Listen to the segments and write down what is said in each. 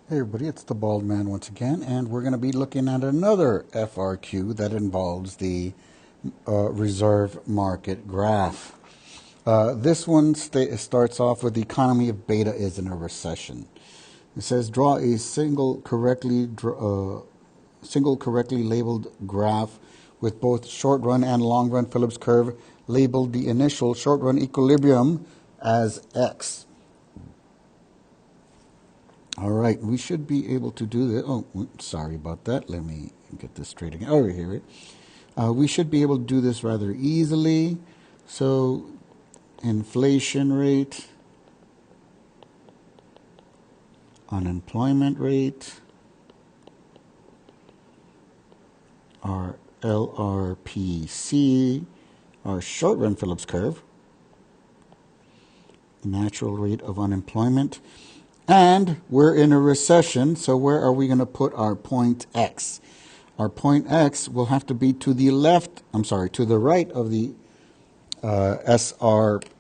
Hey everybody, it's the Bald Man once again, and we're going to be looking at another FRQ that involves the reserve market graph. This one starts off with the economy of beta is in a recession. It says draw a single correctly labeled graph with both short run and long run Phillips curve labeled the initial short run equilibrium as X. All right, we should be able to do this. Oh, sorry about that. Let me get this straight again. Oh, here it. We should be able to do this rather easily. So, inflation rate, unemployment rate, our LRPC, our short-run Phillips curve, natural rate of unemployment. And we're in a recession, so where are we going to put our point X? Our point X will have to be to the right of the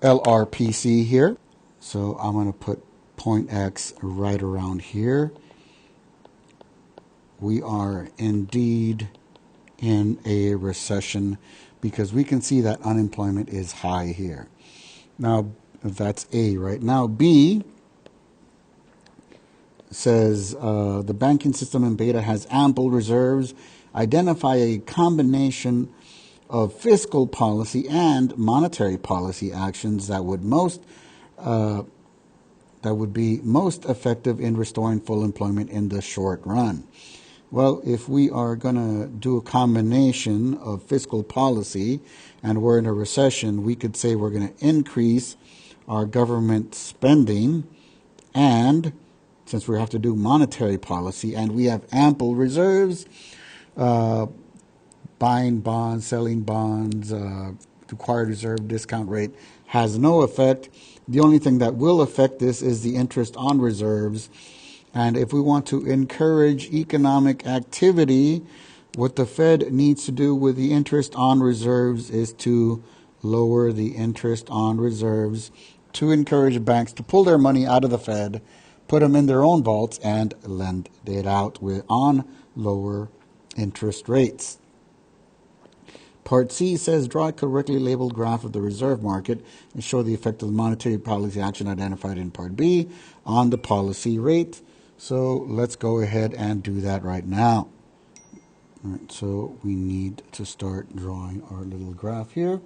LRPC here. So I'm going to put point X right around here. We are indeed in a recession because we can see that unemployment is high here. Now, that's A. Right now, B says the banking system in beta has ample reserves. Identify a combination of fiscal policy and monetary policy actions that would be most effective in restoring full employment in the short run. Well, if we are going to do a combination of fiscal policy and we're in a recession, we could say we're going to increase our government spending, and since we have to do monetary policy and we have ample reserves, buying bonds, selling bonds, required reserve discount rate has no effect. The only thing that will affect this is the interest on reserves. And if we want to encourage economic activity, what the Fed needs to do with the interest on reserves is to lower the interest on reserves to encourage banks to pull their money out of the Fed, put them in their own vaults, and lend it out on lower interest rates. Part C says draw a correctly labeled graph of the reserve market and show the effect of the monetary policy action identified in Part B on the policy rate. So let's go ahead and do that right now. All right, so we need to start drawing our little graph here.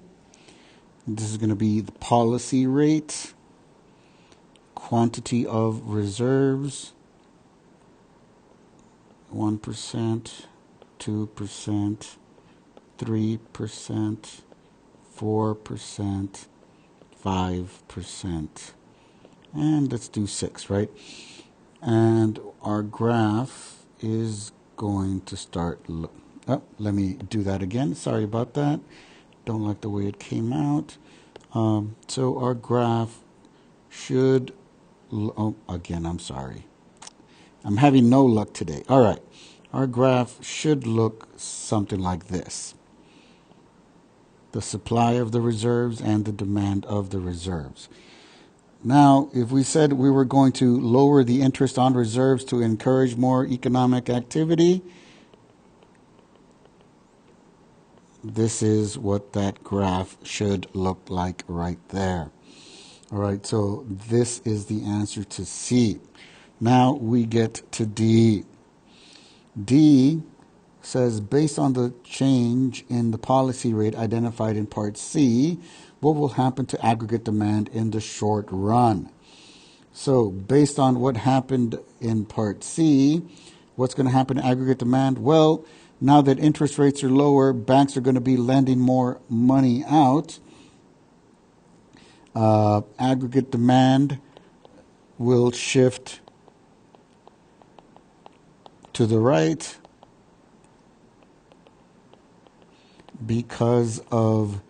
This is going to be the policy rate, quantity of reserves, 1%, 2%, 3%, 4%, 5%, and let's do 6, right? And our graph is going to start, let me do that again. Sorry about that. Don't like the way it came out. So our graph should, again, I'm sorry. I'm having no luck today. All right. Our graph should look something like this. The supply of the reserves and the demand of the reserves. Now, if we said we were going to lower the interest on reserves to encourage more economic activity, this is what that graph should look like right there. All right, so this is the answer to C. Now we get to D. D says based on the change in the policy rate identified in Part C, what will happen to aggregate demand in the short run? So based on what happened in Part C, what's going to happen to aggregate demand? Well, now that interest rates are lower, banks are going to be lending more money out. Aggregate demand will shift to the right because of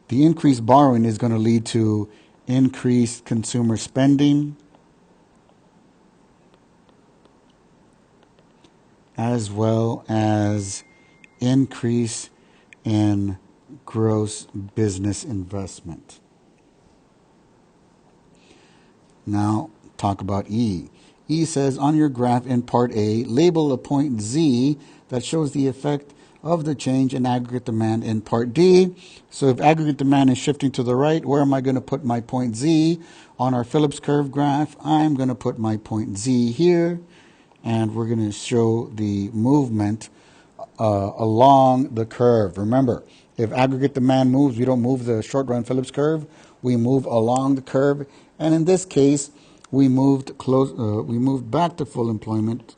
the increased borrowing is going to lead to increased consumer spending as well as increase in gross business investment. Now talk about E. E says, on your graph in part A, label a point Z that shows the effect of the change in aggregate demand in part D. So if aggregate demand is shifting to the right, where am I going to put my point Z? On our Phillips curve graph, I'm going to put my point Z here, and we're going to show the movement along the curve. Remember, if aggregate demand moves, we don't move the short run Phillips curve, we move along the curve, and in this case, we moved back to full employment.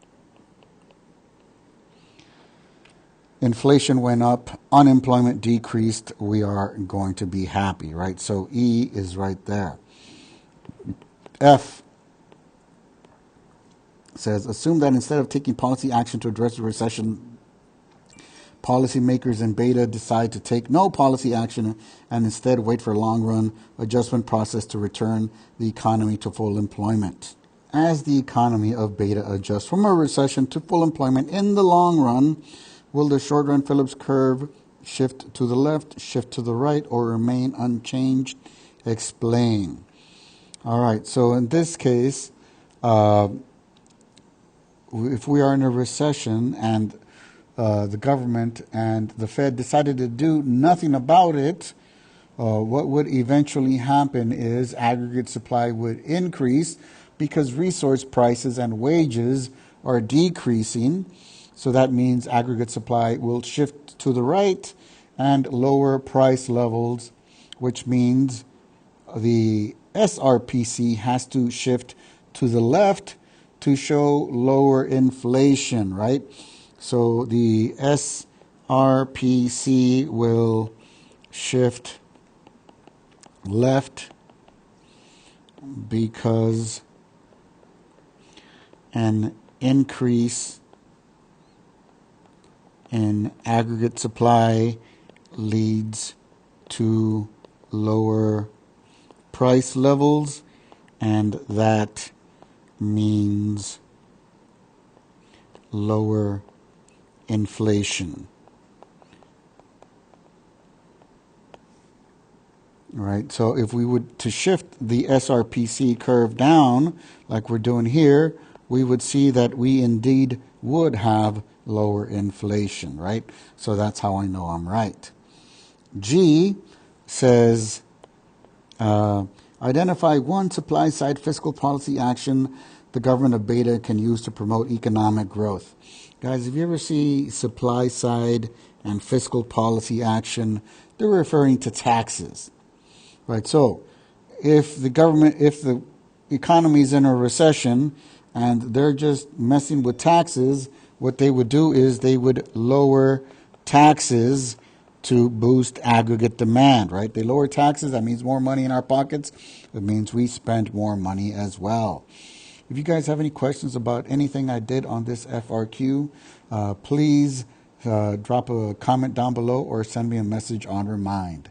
Inflation went up, unemployment decreased, we are going to be happy, right? So E is right there. F says, assume that instead of taking policy action to address the recession, policymakers in beta decide to take no policy action and instead wait for a long-run adjustment process to return the economy to full employment. As the economy of beta adjusts from a recession to full employment in the long run, will the short-run Phillips curve shift to the left, shift to the right, or remain unchanged? Explain. All right, so in this case, if we are in a recession and the government and the Fed decided to do nothing about it, what would eventually happen is aggregate supply would increase because resource prices and wages are decreasing. So that means aggregate supply will shift to the right and lower price levels, which means the SRPC has to shift to the left to show lower inflation, right? So the SRPC will shift left because an increase in aggregate supply leads to lower price levels, and that means lower inflation. All right, so if we would to shift the SRPC curve down, like we're doing here, we would see that we indeed would have lower inflation, right? So that's how I know I'm right. G says, identify one supply-side fiscal policy action the government of beta can use to promote economic growth. Guys, if you ever see supply-side and fiscal policy action, they're referring to taxes, right? So if the economy is in a recession and they're just messing with taxes, what they would do is they would lower taxes to boost aggregate demand, right? They lower taxes, that means more money in our pockets. It means we spend more money as well. If you guys have any questions about anything I did on this FRQ, please drop a comment down below or send me a message on Remind.